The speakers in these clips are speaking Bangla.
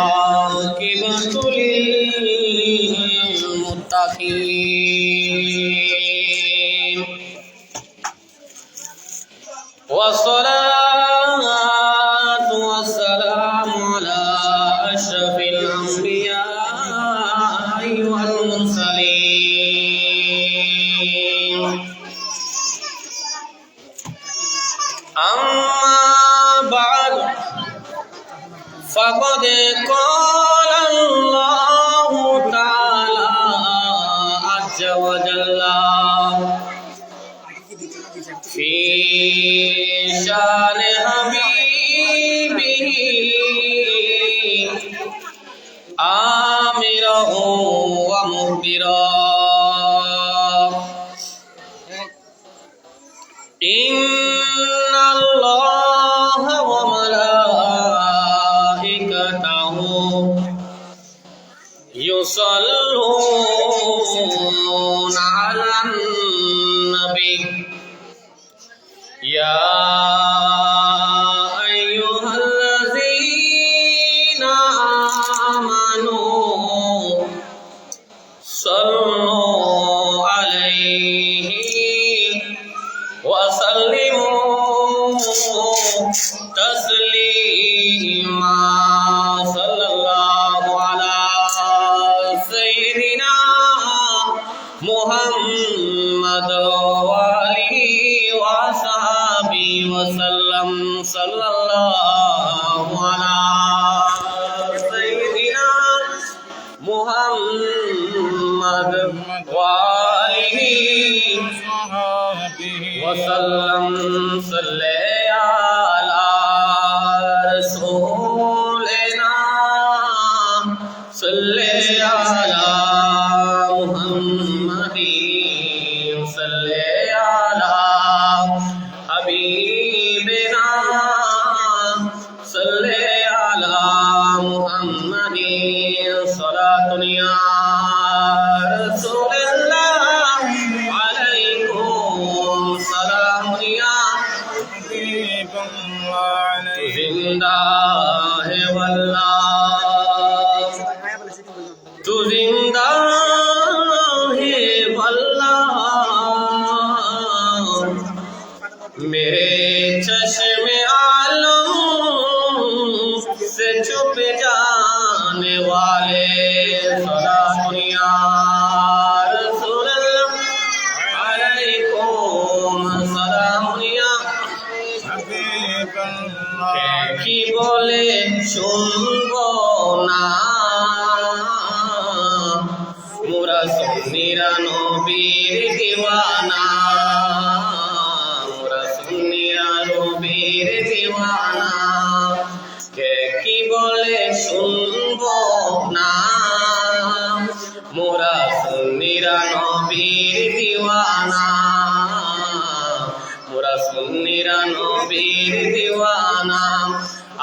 والعاقبة للمتقين والصلاة والسلام على أشرف الأنبياء والمرسلين أما بعد فقد قال الله تعالى عز وجل في شان حبيبه آمرا ومخبرا إن الله وملائكته يصلون على النبي يا أيها الذين آمنوا صلوا عليه وسلموا تسليما صلى الله على سيدنا محمد وآله وصحبه وسلم صلى الله على سيدنا محمد وآله وسلم صلى على رسولنا صلى على محمد صلى على حبيبنا صلى على محمد صلاة يا رسول الله عليكم سلام يا حبيب الله زندہ ہے واللہ تو زندہ ہے واللہ میرے چشم عالم سے چھپ جانے والے صلاۃ یا رسول اللہ علیکم سلام یا حبیب اللہ কি বলে শুনবো না মোরা সুন্নিরা নবীর দিওয়ানা মোরা সুন্নিরা নবীর দিওয়ানা কে কি বলে শুনবো না মোরা সুন্নিরা নবীর দিওয়ানা মোরা সুন্নিরা নবীর দিওয়ানা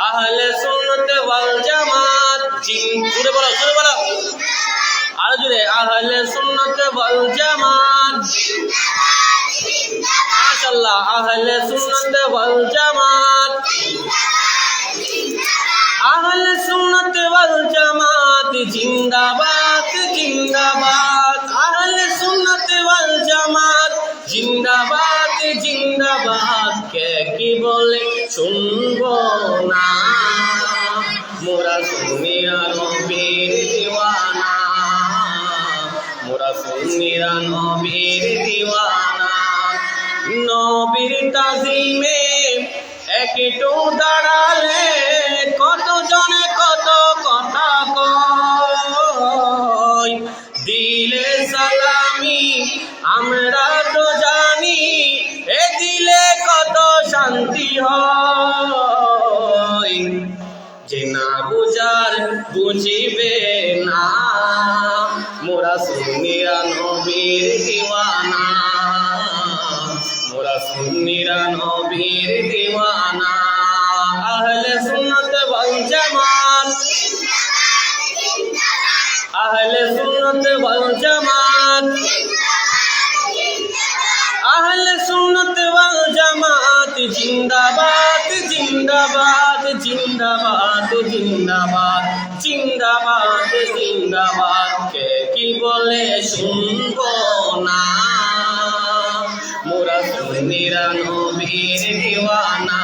আহলে সুন্নাত ওয়াল জামাত জুড়ে বলো আর জুড়ে আহলে সুন্নাত ওয়াল জামাত মাশাআল্লাহ আহলে সুন্নাত ওয়াল জামাত আহলে সুন্নাত ওয়াল জামাত জিন্দাবাদ জিন্দাবাদ আহলে সুন্নাত ওয়াল জামাত জিন্দাবাদ জিন্দাবাদ কে কি বলে শুনবো না মোরা সুন্নিরা নবীর দিওয়ানা মোরা সুন্নিরা নবীর দিওয়ানা নবীর তাজিমে একটু দাঁড়ালে কত জনে কত কথা কয় দিলে সালামি আমরা তো জানি এ দিলে কত শান্তি হয় যে না বুঝার বুঝিবে না মোরা সুন্নিরা নবীর দিওয়ানা মোরা সুন্নিরা নবীর দিওয়ানা আহলে সুন্নাত ওয়াল জামাত আহলে সুন্নাত ওয়াল জামাত আহলে সুন্নাত ওয়াল জামাত জিন্দাবাদ জিন্দাবাদ জিন্দাবাদ জিন্দাবাদ জিন্দাবাদ জিন্দাবাদ কে কি বলে শুনবো না মোরা সুন্নিরা নবীর দিওয়ানা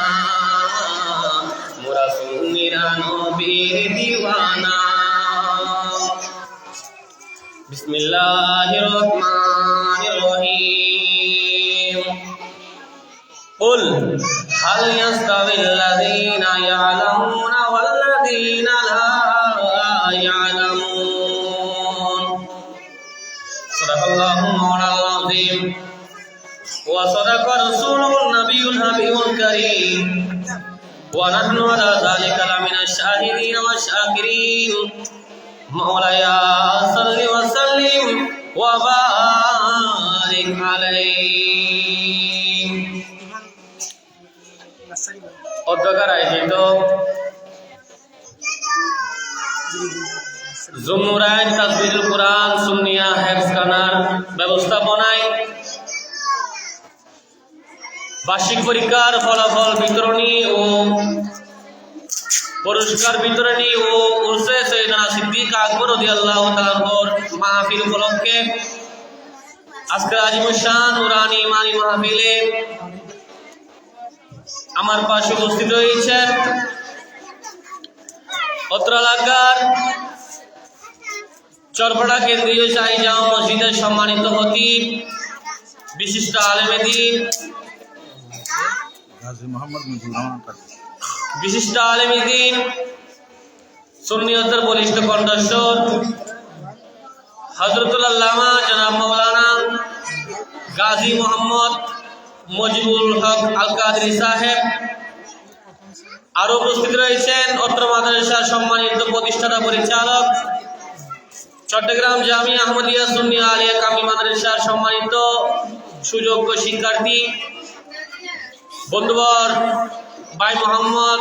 মোরা সুন্নিরা নবীর দিওয়ানা বিসমিল্লাহির রহমানির রহিম কুল হাল ইয়াস্তাবিল্লাযীনা ইয়ালামুনা ওয়াল্লাযীনা লা ইয়ালামুন সাদাকাল্লাহু মাওলানাল আযীম ওয়া সাদাকা রাসূলুন নাবিয়্যুল হাবিবুল কারীম ওয়া নাহনু আলা যালিকা লামিনাশ শাহিদিন ওয়াশ শাকিরিন মাওলায়া সাল্লি ওয়া সাল্লিম ওয়া বারিক আলাইহি অধ্যকার আয়োজিত জুমুরাইন তাসবিহুল কুরআন সুন্নিয়া হেফজখানার ব্যবস্থাপনায় বার্ষিক পরীক্ষার ফলাফল বিতরণী ও পুরস্কার বিতরণী ও উরসে সৈয়দনা সিদ্দিক আকবর রাদিয়াল্লাহু তাআলা মাহফিল উপলক্ষে আজকের আজিমুশ শান নুরানি ইমানি মাহফিলে আমার পাশে উপস্থিত রয়েছেন অত্র এলাকার চরপাড়া কেন্দ্রীয় শাহী জামা মসজিদের সম্মানিত খতিব বিশিষ্ট আলেমে দ্বীন বিশিষ্ট আলেমে দ্বীন সুন্নিয়তের বলিষ্ঠ কণ্ঠস্বর হযরতুল আল্লামা জনাব মাওলানা গাজী মোহাম্মদ মজিবুল হক আল কাদরি সাহেব আরো উপস্থিত রয়েছেন অত্র মাদ্রাসার সম্মানিত প্রতিষ্ঠাতা পরিচালক চট্টগ্রাম জামিয়া আহমদিয়া সুন্নিয়া আলিয়া কামি মাদ্রাসার সম্মানিত সুযোগ্য শিক্ষার্থী বন্ধুবর ভাই মোহাম্মদ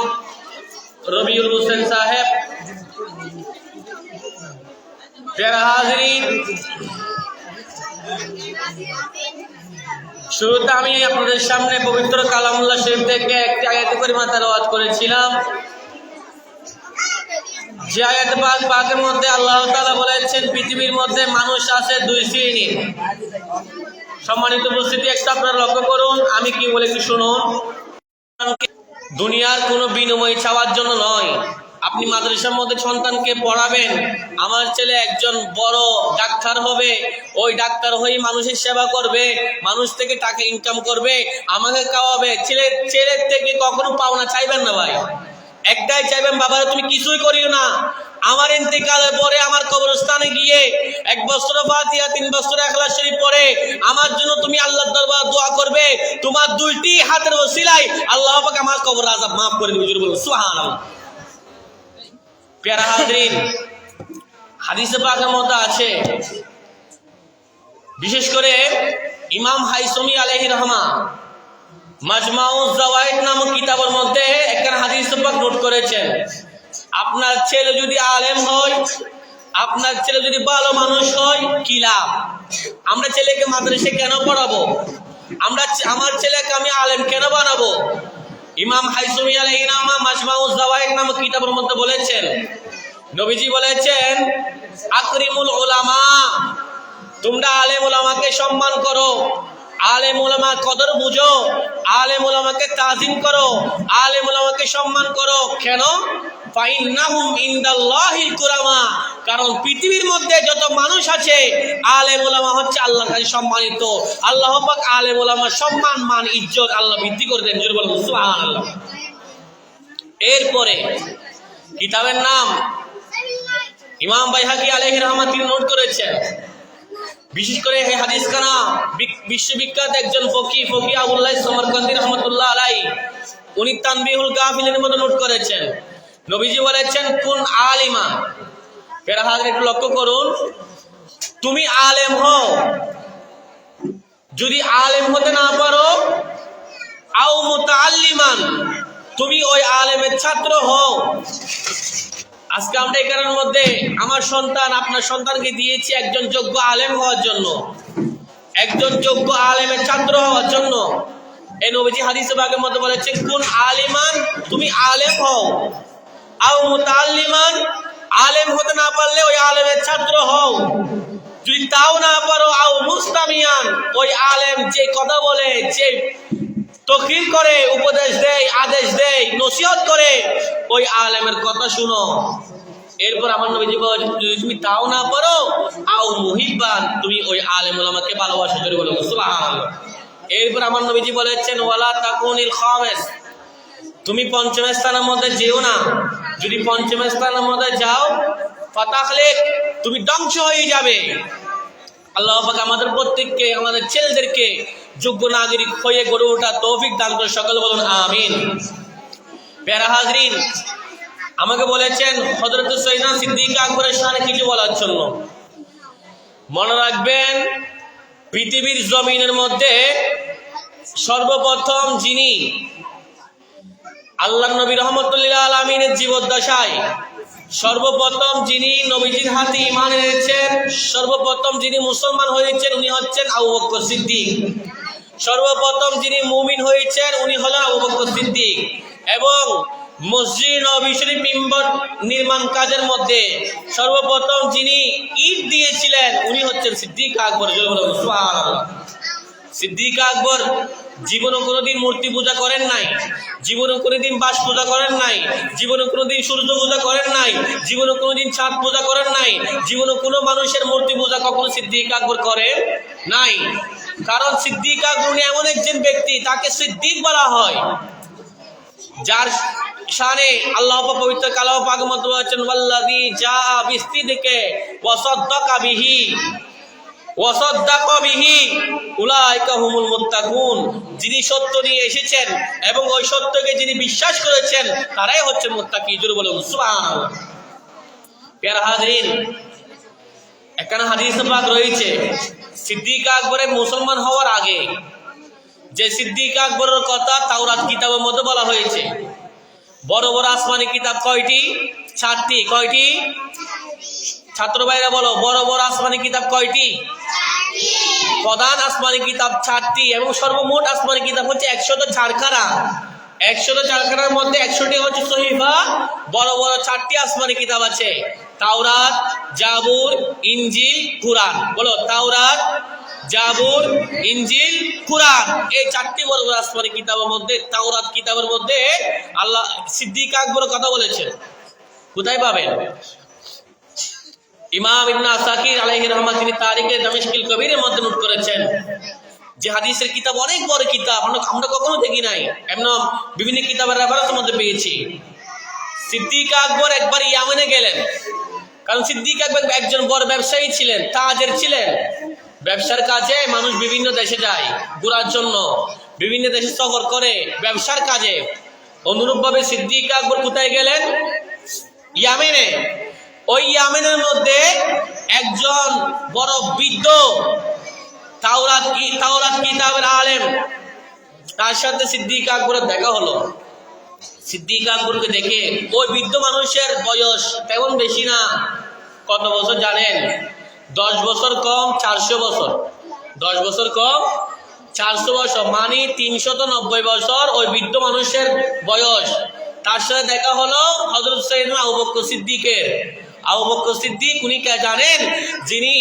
রবিউল হোসেন সাহেব প্যারা হাজরিন শুরুতে আমি আপনাদের সামনে পবিত্র কালামুল্লাহ শরীফ থেকে একটি আয়াত কারিমা তেলাওয়াত করেছিলাম যে আয়াত পাকের মধ্যে আল্লাহ তাআলা বলেছেন পৃথিবীর মধ্যে মানুষ আছে দুই শ্রেণীর। সম্মানিত উপস্থিতি একটা আপনারা লক্ষ্য করুন, আমি কি বলে একটু শুনুন। দুনিয়ার কোনো বিনিময় চাওয়ার জন্য নয়। আপনি মাদ্রাসার মধ্যে সন্তানকে পড়াবেন, আমার ছেলে একজন বড় ডাক্তার হবে, ওই ডাক্তার হয়ে মানুষের সেবা করবে, মানুষ থেকে টাকা ইনকাম করবে, আমাকে খাওয়াবে। ছেলের থেকে কখনো পাওনা চাইবেন না ভাই, একটাই চাইবেন, বাবা তুমি কিছুই করিও না, আমার ইন্তেকালের পরে আমার কবরস্থানে গিয়ে 1 বছর ফাতিহা 3 বছর ইখলাস শরীফ পড়ে আমার জন্য তুমি আল্লাহর দরবারে দোয়া করবে, তোমার দুইটি হাতের ওসিলায় আল্লাহ পাক আমার কবর আযাব maaf করে দিবে। জোরে বলুন সুবহানাল্লাহ। প্যারা হাজরিন, হাদিসে পাকের মধ্যে আছে, বিশেষ করে ইমাম হাইসমি আলাইহি রহমা মাজমাউজ জাওয়াইদ নামক কিতাবের মধ্যে একটা হাদিস পাক নোট করেছেন, আপনার ছেলে যদি আলেম হয়, আপনার ছেলে যদি ভালো মানুষ হয় কি লাভ? আমরা ছেলেকে মাদ্রাসায় কেন পড়াবো? আমার ছেলেকে আমি আলেম কেন বানাবো? ইমাম হাইসমি আলাইহি রহমা মাজমাউজ জাওয়াইদ নামক কিতাবের মধ্যে বলেছেন, নবীজি বলেছেন আকরিমুল উলামা, তোমরা আলেম উলামাকে সম্মান করো, আলেম উলামা কদর বুঝো, আলেম উলামাকে তাজিম করো, আলেম উলামাকে সম্মান করো। কেন? ফাইন্নাহুম ইনদাল্লাহিল কুরামা, কারণ পৃথিবীর মধ্যে যত মানুষ আছে আলেম উলামা হচ্ছে আল্লাহর কাছে সম্মানিত। আল্লাহ পাক আলেম উলামার সম্মান মান ইজ্জত আল্লাহ বৃদ্ধি করে দেন। জোরে বলুন সুবহানাল্লাহ। এরপরে কিতাবের নাম ইমাম বাইহাকি আলাইহি রহমাত তিনি নোট করেছেন, বিশেষ করে এই হাদিস খানা বিশ্ববিখ্যাত একজন ফকি আবুল্লাহ সমরকান্দি রহমাতুল্লাহ আলাইহি, উনি তানবিহুল গাফিলের মধ্যে নোট করেছেন, নবীজি বলেছেন কুন আলিমা। প্যারা হাজরিন একটু লক্ষ্য করুন, তুমি আলেম হও, যদি আলেম হতে না পারো আও মুতাআল্লিমান, তুমি ওই আলেমের ছাত্র হও। আজকে আমরা এই কারণের মধ্যে আমার সন্তান আপনার সন্তানকে দিয়েছি একজন যোগ্য আলেম হওয়ার জন্য, একজন যোগ্য আলেমের ছাত্র হওয়ার জন্য। এই নবীজি হাদিসে পাকের মধ্যে বলেছেন, কুন আলিমান, তুমি আলেম হও, আও মুতাআল্লিমান, আলেম হতে না পারলে ওই আলেমের ছাত্র হও, যদি তাও না পারো আও মুস্তামিয়ান, ওই আলেম যে কথা বলে, যে তকরির করে, উপদেশ দেয়, আদেশ দেয়, নসিহত করে, ওই আলেমের কথা শুনো। এরপর আমার নবীজি বলে, যদি তুমি তাও না পারো আও মুহিব্বান, তুমি ওই আলেম ওলামাকে ভালোবাসা করে বলো সুবহানাল্লাহ। এরপর আমার নবীজি বলেছেন, ওয়ালা তাকুনিল খামিস, তুমি পঞ্চম স্থানের মধ্যে যেও না, যদি পঞ্চম স্থানের মধ্যে যাও ফাতাখলিক, তুমি ধ্বংস হয়ে যাবে। আল্লাহ পাক আমাদের প্রত্যেককে, আমাদের ছেলেদেরকে যোগ্য নাগরিক হয়ে গড়ে ওঠা তৌফিক দান করে, সকলে বলুন আমিন। প্যারা হাজরিন, আমাকে বলেছেন হযরত সৈয়দনা সিদ্দিক আকবরের শানে কিছু বলার জন্য। মনে রাখবেন, পৃথিবীর জমিনের মধ্যে সর্বপ্রথম যিনি আল্লাহ নবী রহমতুল্লাহ আলামিনের জীবদ্দশায় সর্বপ্রথম যিনি নবীজির হাতে ঈমান এনেছেন, সর্বপ্রথম যিনি মুসলমান হয়েছেন, উনি হচ্ছেন আবু বকর সিদ্দিক। সর্বপ্রথম যিনি মুমিন হয়েছেন, উনি হলেন আবু বকর সিদ্দিক। এবং মসজিদ নববী শরীফ মিম্বর নির্মাণ কাজের মধ্যে সর্বপ্রথম যিনি ইট দিয়েছিলেন, উনি হচ্ছেন সিদ্দিক আকবর। সুবহানাল্লাহ। সিদ্দিক আকবর জীবনে কোনোদিন মূর্তি পূজা করেন নাই, জীবনে কোনোদিন বাঁশ পূজা করেন নাই, জীবনে কোনোদিন সূর্য পূজা করেন নাই, জীবনে কোনোদিন ছাদ পূজা করেন নাই, জীবনে কোনো মানুষের মূর্তি পূজা কখনো সিদ্দিক আকবর করেন নাই। কারণ সিদ্দিক আকবর উনি এমন একজন ব্যক্তি, তাকে সিদ্দিক বলা হয়, যার শানে আল্লাহ পাক পবিত্র কালাম পাকের মধ্যে বলেছেন, ওয়াল্লাযী জাআ বিসিদকে ওয়া সাদ্দাকা বিহি ওয়া সাদ্দাকা বিহি উলাইকা হুমুল মুত্তাকুন, যিনি সত্য নিয়ে এসেছেন এবং ওই সত্যকে যিনি বিশ্বাস করেছেন, তারাই হচ্ছে মুত্তাকি। জোরে বলুন সুবহানাল্লাহ। প্যারা হাজরিন, এখানে হাদিস পাক রয়েছে সিদ্দিক আকবরের মুসলমান হওয়ার আগে যে সিদ্দিক আকবরের কথা তাওরাত কিতাবের মধ্যে বলা হয়েছে। বড় বড় আসমানি কিতাব কয়টি? 4টি। কয়টি? ছাত্র ভাইরা বলো, বড় বড় আসমানি কিতাব কয়টি? প্রধান আসমানি কিতাব 4টি এবং সর্বমোট আসমানি কিতাব হচ্ছে 104 খানা। 104 খানার মধ্যে 100টি হচ্ছে সহিফা। বড় বড় 4টি আসমানি কিতাব আছে, তাওরাত, জাবুর, ইনজিল, কুরআন। বলো, তাওরাত, জাবুর, ইনজিল, কুরআন। এই 4টি বড় বড় আসমানি কিতাবের মধ্যে, তাওরাত কিতাবের মধ্যে আল্লাহ সিদ্দিক আকবরের কথা বলেছেন। কোথায় পাবেন? ইমাম ইবনে আসাকির আলাইহির রহমাত তিনি তারিখে দামেশকিল কবিরের মধ্যে নোট করেছেন যে হাদিসের কিতাব অনেক বড় কিতাব, আমরা কখনো দেখি নাই, এমন বিভিন্ন কিতাবের রেফারেন্সের মধ্যে পেয়েছি। সিদ্দিক আকবর একবার ইয়ামেনে গেলেন, কারণ সিদ্দিক আকবর একজন বড় ব্যবসায়ী ছিলেন, তাজের ছিলেন। ব্যবসার কাজে মানুষ বিভিন্ন দেশে যায় ঘোরার জন্য, বিভিন্ন দেশে সফর করে ব্যবসার কাজে। অনুরূপভাবে সিদ্দিক আকবর কোথায় গেলেন? ইয়ামেনে। ওই ইয়ামেনের মধ্যে একজন বড় বৃদ্ধ তাওরাত কিতাবের আলেম, তার সাথে সিদ্দিক আকবরের দেখা হলো। সিদ্দিক আকবরকে দেখে, ওই বৃদ্ধ মানুষের বয়স তেমন বেশি না, কত বছর জানেন? 10 বছর কম 400 বছর। 10 বছর কম 400 বছর, মানে 390 বছর ওই বৃদ্ধ মানুষের বয়স। তার সাথে দেখা হলো হযরত সাইয়েদনা আবু বকর সিদ্দিকের। আবু বকর সিদ্দিক উনি কে জানেন? যিনি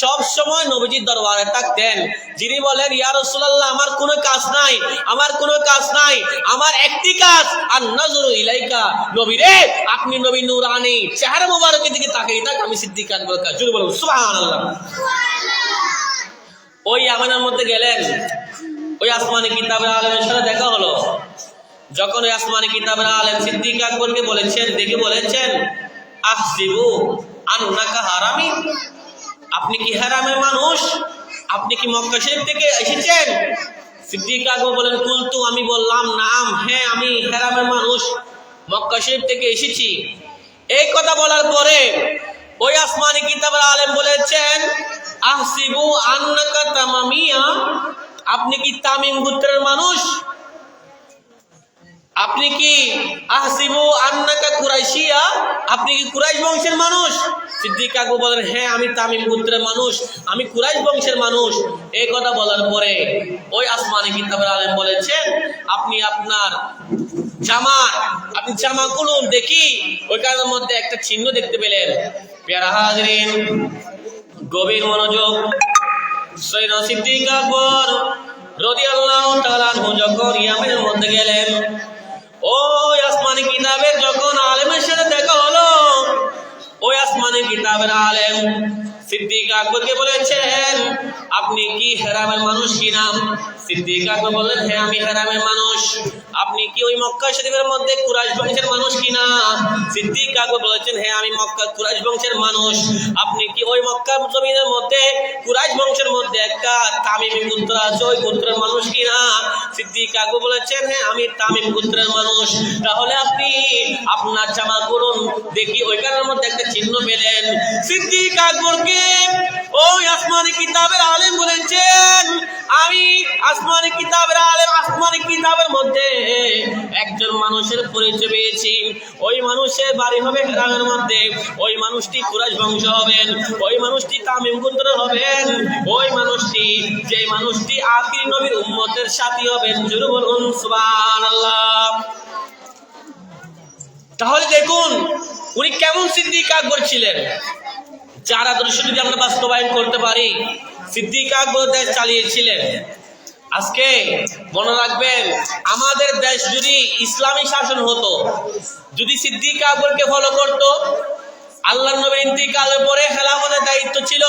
সব সময় নবীজির দরবারে থাকতেন, যিনি বলেন, ইয়া রাসূলুল্লাহ, আমার কোনো কাজ নাই, আমার কোনো কাজ নাই, আমার একটি কাজ, আর নজরু ইলাইকা, নবী রে, আপনি নবী নূরানী চেহারা মোবারকের দিকে তাকিয়ে থাক, আমি সিদ্দিক আকবর কাজ। জোরে বলুন সুবহানাল্লাহ। ওই ইয়ামানের মধ্যে গেলেন, ওই আসমানি কিতাবের আলেমের সাথে দেখা হলো। যখন ওই আসমানি কিতাবের আলেম সিদ্দিক আকবরকে বলেছেন, দেখে বলেছেন, আহসিবু আন্নাকা হারামি, আপনি কি হারামের মানুষ? আপনি কি মক্কা শরীফ থেকে এসেছেন? সিদ্দিক আকবর বলেন, কুলতু, আমি বললাম, নাম, হ্যাঁ, আমি হারামের মানুষ, মক্কা শরীফ থেকে এসেছি। এই কথা বলার পরে ওই আসমানি কিতাবের আলেম বলেছেন, আহসিবু আন্নাকা তামামিয়া, আপনি কি তামিম গোত্রের মানুষ? আপনি কি আহসিবু আন্নাকা কুরাইশিয়া, আপনি কি কুরাইশ বংশের মানুষ? সিদ্দিক আকবর বলেন, হ্যাঁ আমি তামিম গোত্রের মানুষ, আমি কুরাইশ বংশের মানুষ। এই কথা বলার পরে ওই আসমানি কিতাবের আলেম বলেছেন, আপনি আপনার জামা খুলুন দেখি। ওইখানের মধ্যে একটা চিহ্ন দেখতে পেলেন। প্যারা হাজরিন, গভীর মনোযোগ। সৈয়দনা সিদ্দিক আকবর রাদিয়াল্লাহু তাআলা আনহু যখন ইয়ামেনের মধ্যে গেলেন, ওই আসমানি কিতাবের যখন আলেমের সাথে দেখা হলো, ওই আসমানি কিতাবের আলেম সিদ্দিক আকবরকে বলেছেন, আপনি কি হেরামের মানুষ কিনা? সিদ্দিক আকবর বললেন, হ্যাঁ আমি হেরামের মানুষ। আপনি কি ওই মক্কা শরীফের মধ্যে কুরাইশ বংশের মানুষ কিনা? সিদ্দিক আকবর বলেছেন, হ্যাঁ আমি মক্কা কুরাইশ বংশের মানুষ। আপনি কি ওই মক্কা জমিনের মধ্যে কুরাইশ বংশের মধ্যে একটা তামিমি গোত্র আছে, ওই গোত্রের মানুষ কিনা? সিদ্দিক আকবর বলেছেন, হ্যাঁ আমি তামিম গোত্রের মানুষ। তাহলে আপনি আপনার জামা করুন দেখি। ওইখানের মধ্যে একটা চিহ্ন পেলেন। সিদ্দিক আকবরকে ওই আসমানি কিতাবের আলেম বলেছেন, আমি আসমানি কিতাবের আলেম, আসমানি কিতাবের মধ্যে একজন মানুষের পরিচয় পেয়েছি। ওই মানুষের বাড়ি হবে গ্রামের মধ্যে, ওই মানুষটি কুরাইশ বংশ হবেন, ওই মানুষটি তামিম গোত্র হবেন, ওই মানুষটি, যে মানুষটি আখির নবীর উম্মতের সাথী হবেন। জোরে বলুন সুবহানাল্লাহ। তাহলে দেখুন উনি কেমন সিদ্দিক আকবর ছিলেন, যার আদর্শ যদি আমরা বাস্তবায়ন করতে পারি। সিদ্দিক আকবর দেশ চালিয়েছিলেন। আজকে মনে রাখবেন, আমাদের দেশ যদি ইসলামী শাসন হতো, যদি সিদ্দিক আকবরকে ফলো করতো, আল্লাহর নবী ইন্তিকালের পরে খেলাফতের দায়িত্ব ছিল।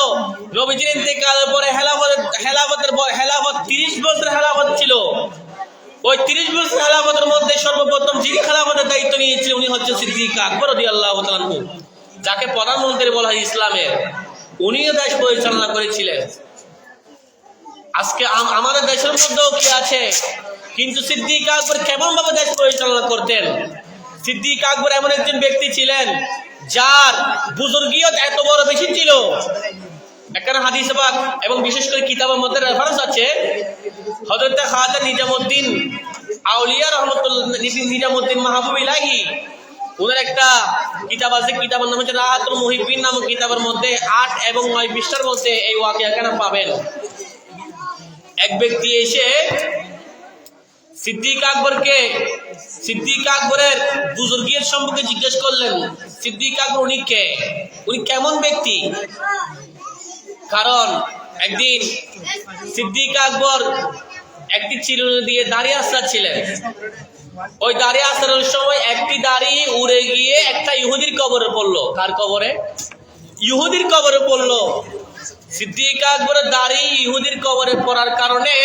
নবীজির ইন্তিকালের পরে খেলাফত 30 বছর খেলাফত ছিল। ওই 30 বছর খেলাফতের মধ্যে সর্বপ্রথম যিনি খেলাফতের দায়িত্ব নিয়েছিলেন উনি হচ্ছেন সিদ্দিক আকবর রাদিয়াল্লাহু তাআলা আনহু, যাকে প্রধানমন্ত্রী বলা হয় ইসলামের। উনিও দেশ পরিচালনা করেছিলেন। আজকে আমাদের দেশের মধ্যেও কি আছে, কিন্তু সিদ্দিক আকবর কেমন ভাবে দেশ পরিচালনা করতেন? সিদ্দিক আকবর এমন একজন ব্যক্তি ছিলেন যার বুজুর্গিয়ত এত বড় বেশি ছিল। এখানে হাদিস পাক এবং বিশেষ করে কিতাবের মধ্যে রেফারেন্স আছে, হযরত খাজা নিজামউদ্দিন আউলিয়া রহমাতুল্লাহ নিজামউদ্দিন মাহবুব ইলাহি, ওনার একটা কিতাব আছে, কিতাবের নাম হচ্ছে রাহাতুল মুহিব্বিন নামক কিতাবের মধ্যে 8 এবং 9 পৃষ্ঠার মধ্যে এই ওয়াকিয়াখানা পাবেন। এক ব্যক্তি এসে সিদ্দিক আকবরের বুজুর্গিয়ত সম্পর্কে জিজ্ঞেস করলেন। সিদ্দিক আকবর উনি কে, উনি কেমন ব্যক্তি? কারণ একদিন সিদ্দিক আকবর একটি চিরুনি দিয়ে দাঁড়িয়ে আসছিলেন। ওই দাঁড়িয়ে আসার সময় একটি দাড়ি উড়ে গিয়ে একটা ইহুদির কবরে পড়লো। কার কবরে? ইহুদির কবরে পড়লো। সিদ্দিক আকবরের দাড়ি ইহুদির কবরে পড়ার কারণে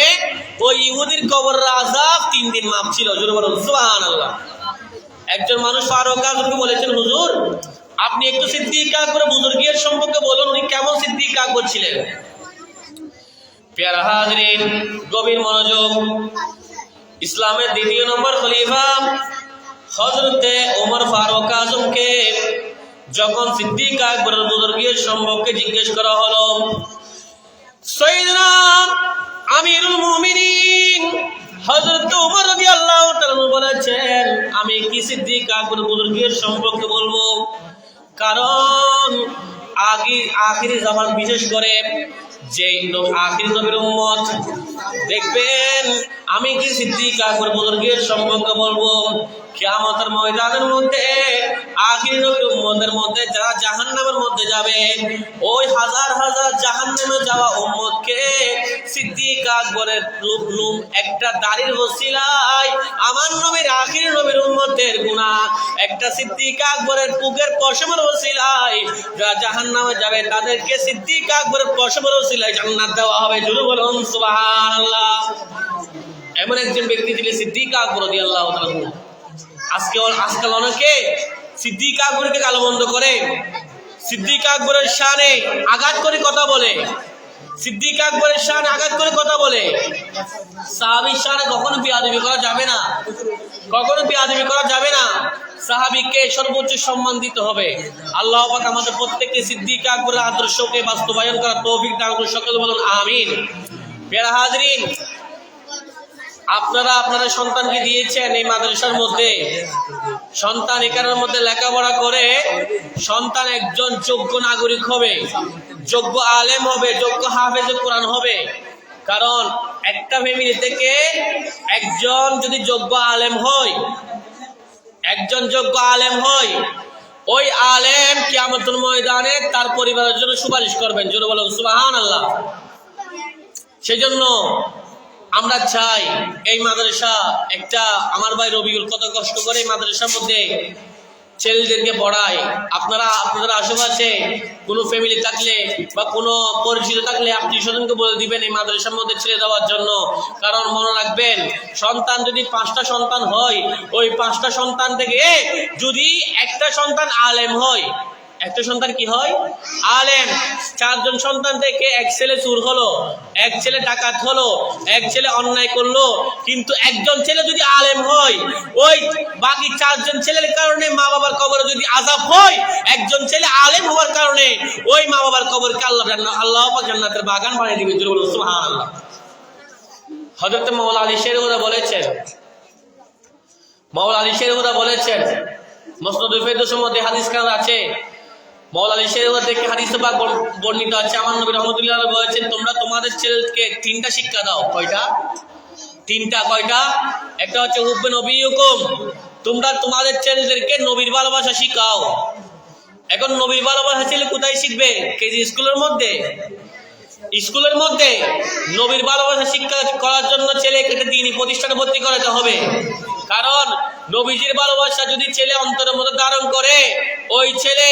ওই ইহুদির কবরের আযাব 3 দিন মাপ ছিল। জোরে বলুন সুবহানাল্লাহ। একজন মানুষ ফারুক আজমকে বলেছেন, হুজুর আপনি একটু সিদ্দিক আকবরের বুজুর্গিয়ত সম্পর্কে বলুন, উনি কেমন সিদ্দিক আকবর ছিলেন? প্যারা হাজরিন, গভীর মনোযোগ। ইসলামের 2 নম্বর খলিফা হযরতে ওমর ফারুক আজমকে যখন সিদ্দিক আকবরের বুজুর্গিয়ত সম্পর্কে জিজ্ঞেস করা হলো, সাইয়েদনা আমিরুল মুমিনিন হযরত ওমর রাদিয়াল্লাহু তাআলা বলেছেন, আমি কি সিদ্দিক আকবরের বুজুর্গিয়ত সম্পর্কে বলবো? কারণ আখিরি জামান, বিশেষ করে যে আখিরি নবীর উম্মত, দেখবেন আমি কি সিদ্দিক আকবর বুজুর্গের সম্পর্কে বলবো? কিয়ামতের ময়দানের মধ্যে আখিরি নবীর উম্মতের মধ্যে যারা জাহান্নামের মধ্যে যাবে, ওই হাজার হাজার জাহান্নামে যাওয়া উম্মতকে সিদ্দিক আকবরের লুম একটা দাড়ির ওসিলায় আমার নবীর আখিরি নবীর উম্মতের গুনাহ একটা সিদ্দিক আকবরের পুকের পশমের ওসিলায় যারা জাহান্নামে যাবে তাদেরকে সিদ্দিক আকবরের পশমের ওসিলায় জান্নাত দেওয়া হবে। জোরে বলুন সুবহানাল্লাহ। এমন একজন ব্যক্তি ছিলেন সিদ্দিক আকবর রাদিয়াল্লাহু তাআলা। আজকাল অনেকে সিদ্দিক আকবরকে গালমন্দ করে, সিদ্দিক আকবরের শানে আঘাত করে কথা বলে, সিদ্দিক আকবরের শানে আঘাত করে কথা বলে। সাহাবীর শানে কখনো বেয়াদবি করা যাবে না, কখনো বেয়াদবি করা যাবে না। সাহাবীকে সর্বোচ্চ সম্মান দিতে হবে। আল্লাহ পাক আমাদের প্রত্যেককে সিদ্দিক আকবরের আদর্শকে বাস্তবায়ন করার তৌফিক দান করুন। সকলে বলুন আমিন। প্রিয় হাজরিন, আপনারা আপনাদের সন্তানকে দিয়েছেন এই মাদ্রাসার মধ্যে, সন্তান এখানের মধ্যে লেখাপড়া করে সন্তান একজন যোগ্য নাগরিক হবে, যোগ্য আলেম হবে, যোগ্য হাফেজে কোরআন হবে। কারণ একটা ফ্যামিলি থেকে একজন যদি যোগ্য আলেম হয়, একজন যোগ্য আলেম হয়, ওই আলেম কিয়ামতের ময়দানে তার পরিবারের জন্য সুপারিশ করবেন। জোরে বলুন সুবহানাল্লাহ। সেজন্য আমরা চাই এই মাদ্রাসা একটা, আমার ভাই রবিউল কত কষ্ট করে এই মাদ্রাসার মধ্যে ছেলেদেরকে পড়ায়। আপনারা আপনাদের আশেপাশে কোনো ফ্যামিলি থাকলে বা কোনো পরিচিত থাকলে আপনি স্বজনকে বলে দিবেন এই মাদ্রাসার মধ্যে ছেড়ে দেওয়ার জন্য। কারণ মনে রাখবেন, সন্তান যদি 5টা সন্তান হয়, ওই 5টা সন্তান থেকে যদি একটা সন্তান আলেম হয়, একটা সন্তান কি হয়? আলেম। 4জন সন্তান থেকে এক ছেলে চুর হলো, এক ছেলে ডাকাত হলো, এক ছেলে অন্যায় করলো, কিন্তু একজন ছেলে যদি আলেম হয়, ওই বাকি 4জন ছেলের কারণে মা বাবার কবরে যদি আযাব হয়, একজন ছেলে আলেম হওয়ার কারণে ওই মা বাবার কবরকে আল্লাহ পাক জান্নাতের বাগান বানিয়ে দিবেন। জোরে বলুন সুবহানাল্লাহ। হযরত মাওলানা আলী শেরহুদা বলেছেন, মাওলানা আলী শেরহুদা বলেছেন, মুসনাদুল ফেরদৌসের মধ্যে হাদিস কার আছে, মাওলানা আলী শেরহুদা থেকে হাদিস পাক বর্ণিত আছে। আমার নবী রাহমাতুল্লাহ আলাইহি বলেছেন, তোমরা তোমাদের ছেলেকে 3টা শিক্ষা দাও। কয়টা? 3টা। কয়টা? একটা হচ্ছে হুব্বে নবিয়ুকুম, তোমরা তোমাদের ছেলেদেরকে নবীর ভালোবাসা শিখাও। এখন নবীর ভালোবাসা ছেলে কোথায় শিখবে? কেজি স্কুলের মধ্যে? স্কুলের মধ্যে নবীর ভালোবাসা শিক্ষা করার জন্য ছেলেকে দ্বীনি প্রতিষ্ঠানে ভর্তি করাতে হবে। কারণ নবীজির ভালোবাসা যদি ছেলে অন্তরের মধ্যে ধারণ করে, ওই ছেলে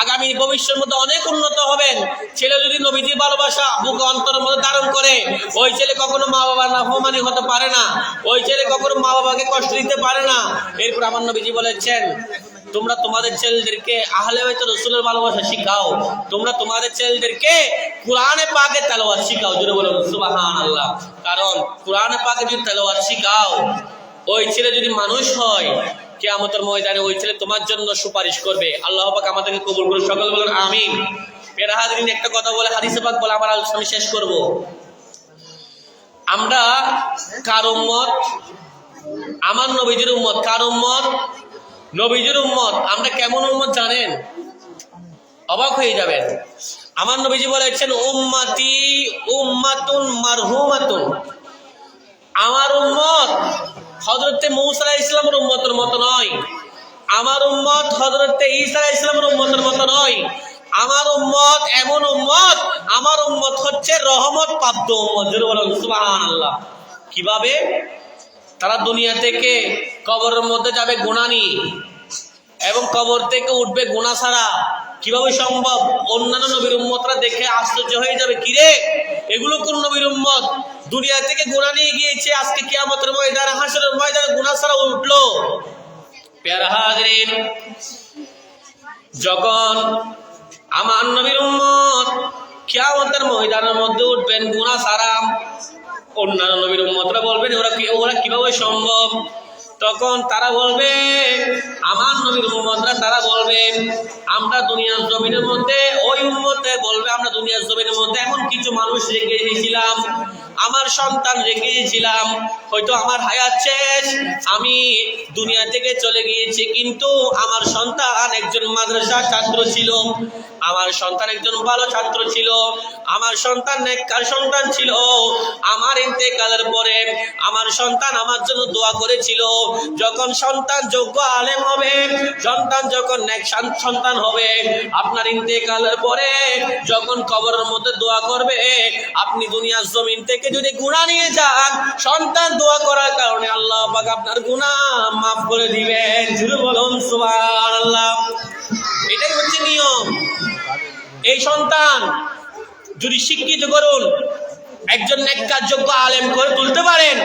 আগামী ভবিষ্যতের মধ্যে অনেক উন্নত হবেন। ছেলে যদি নবীজির ভালোবাসা বুকে অন্তরের মধ্যে ধারণ করে, ওই ছেলে কখনো মা বাবার নাফরমানি হতে পারে না, ওই ছেলে কখনো মা বাবাকে কষ্ট দিতে পারে না। এরপর আমার নবীজি বলেছেন, তোমরা তোমাদের ছেলেদেরকে আহলে বাইত রাসূলের ভালোবাসা শিখাও, তোমরা তোমাদের ছেলেদেরকে কোরআনে পাকের তেলাওয়াত শিখাও। জোরে বলুন সুবহানাল্লাহ। কারণ কোরআনে পাকে যদি তেলাওয়াত শিখাও, ওই ছেলে যদি মানুষ হয়, কিয়ামতের ময়দানে ওই ছেলে তোমার জন্য সুপারিশ করবে। আল্লাহ পাক আমাদেরকে কবুল করুন, সকল বলুন আমিন। প্রিয় হাজরিন, একটা কথা বলে হাদিসে পাক বলে আমার আলোচনা শেষ করব। আমরা কার উম্মত? আমার নবীজির উম্মত। কার উম্মত? নবীজির উম্মত। আমরা কেমন উম্মত জানেন? অবাক হয়ে যাবেন। আমার নবীজি বলেছেন, উম্মতি উম্মাতুন মারহুমাতুন, আমার উম্মত হযরতে মূসা আলাইহিস সালামের উম্মতের মতো নয়, আমার উম্মত হযরতে ঈসা আলাইহিস সালামের উম্মতের মতো নয়। আমার উম্মত এমন উম্মত, আমার উম্মত হচ্ছে রহমত প্রাপ্ত উম্মত। জোরে বলুন সুবহানাল্লাহ। কিভাবে? তারা দুনিয়া থেকে কবরের মধ্যে যাবে গুনাহ নিয়ে, এবং কবর থেকে উঠবে গুনাহ ছাড়া। কিভাবে সম্ভব? অন্যান্য নবীর উম্মতরা দেখে আশ্চর্য হয়ে যাবে, কিরে এগুলো কোন নবীর উম্মত? দুনিয়া থেকে গুনাহ নিয়ে গিয়েছে, আজকে কিয়ামতের ময়দানে হাসরের ময়দানে গুনাহ ছাড়া উঠলো। প্যারা হাজরিন, যখন আমার নবীর উম্মত কিয়ামতের ময়দানের মধ্যে উঠবেন গুনাহ ছাড়া, অন্যান্য নবীর উম্মতরা বলবেন ওরা কিভাবে সম্ভব? তখন তারা বলবে, আমার নবীর উম্মতরা তারা বলবেন, আমরা দুনিয়ার জমিনের মধ্যে, ওই উম্মতে বলবে, আমরা দুনিয়ার জমিনের মধ্যে এমন কিছু মানুষ রেখে দিয়েছিলাম, আমার সন্তান রেখে দিয়েছিলাম, হয়তো আমার হায়াত শেষ, আমি দুনিয়া থেকে চলে গিয়েছি, কিন্তু আমার সন্তান একজন মাদ্রাসার ছাত্র ছিল, আমার সন্তান একজন ভালো ছাত্র ছিল, আমার সন্তান নেককার সন্তান ছিল। আমার ইন্তেকালের পরে আমার সন্তান আমার জন্য দোয়া করেছিল। যখন সন্তান যোগ্য আলেম হবে, সন্তান যখন নেক সন্তান হবে, আপনার ইন্তেকালের পরে যখন কবরের মধ্যে দোয়া করবে, আপনি দুনিয়ার জমিন থেকে যদি গুনাহ নিয়ে যান, সন্তান দোয়া করার কারণে আল্লাহ পাক আপনার গুনাহ মাফ করে দিবেন। জোরে বলুন সুবহানাল্লাহ। এটাই হচ্ছে নিয়ম। এই সন্তান যদি শিক্ষিত করুন, একজন নেককার যোগ্য আলেম করে তুলতে পারেন,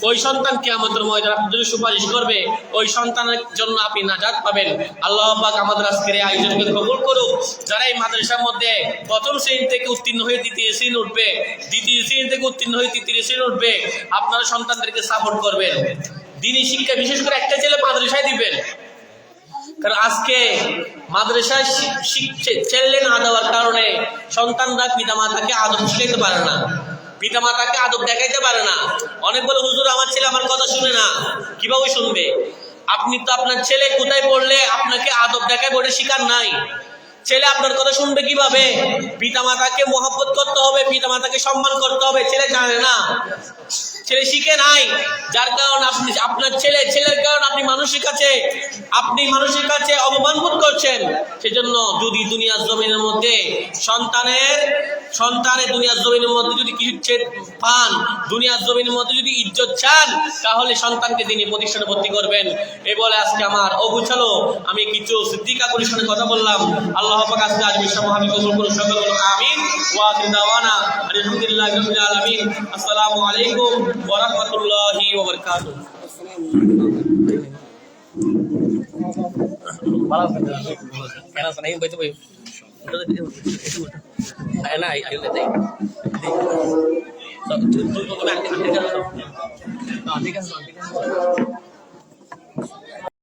ওই সন্তান কিয়ামতের ময়দানে আপনার জন্য সুপারিশ করবে, ওই সন্তানের জন্য আপনি নাজাত পাবেন। আল্লাহ পাক আমাদের আজকের এই আয়োজনকে কবুল করুক। যারা এই মাদ্রাসার মধ্যে প্রথম শ্রেণী থেকে উত্তীর্ণ হয়ে দ্বিতীয় শ্রেণী উঠবে, দ্বিতীয় শ্রেণী থেকে উত্তীর্ণ হয়ে তৃতীয় শ্রেণী উঠবে, আপনারা সন্তানদেরকে সাপোর্ট করবেন। দ্বীনি শিক্ষা বিশেষ করে একটা ছেলে মাদ্রাসায় দিবেন। কারণ আজকে মাদ্রাসায় ছেলে না দেওয়ার কারণে সন্তানরা পিতা মাতাকে আদব শিখাইতে পারে না। পিতা মাতাকে আদব দেখাইতে পারে না। অনেক বলে হুজুর আমার ছেলে আমার কথা শুনে না, কিভাবে শুনবে? আপনি তো আপনার ছেলে কোথায় পড়লে আপনাকে আদব দেখায় বলে শিকার নাই। ছেলে আপনার কথা শুনবে কিভাবে? পিতা মাতাকে মহব্বত করতে হবে, পিতা মাতাকে সম্মান করতে হবে। ছেলে জানে না, ছেলে শিখে নাই, যার কারণে আপনি আপনার ছেলের কারণে আপনি মানুষের কাছে অপমান বোধ করছেন। সেজন্য যদি দুনিয়ার জমিনের মধ্যে সন্তানের দুনিয়ার জমিনের মধ্যে যদি কিছু পান, দুনিয়ার জমিনের মধ্যে যদি ইজ্জত চান, তাহলে সন্তানকে তিনি প্রতিষ্ঠানে ভর্তি করবেন। এই বলে আজকে আমার অগুছালো আমি কিছু সিদ্দিকা পরিষদের কথা বললাম। আল্লাহ পাক আজকে আজ বিশ্বমহাবি কবুল করুন, সকল বলুন আমিন। ওয়া আখিরু দাওয়ানা আলহামদুলিল্লাহি রাব্বিল আলামিন। আসসালামু আলাইকুম ওয়া রাহমাতুল্লাহি ওয়া বারাকাতুহু। কেন নাই বইতে বই না ঠিক আছে।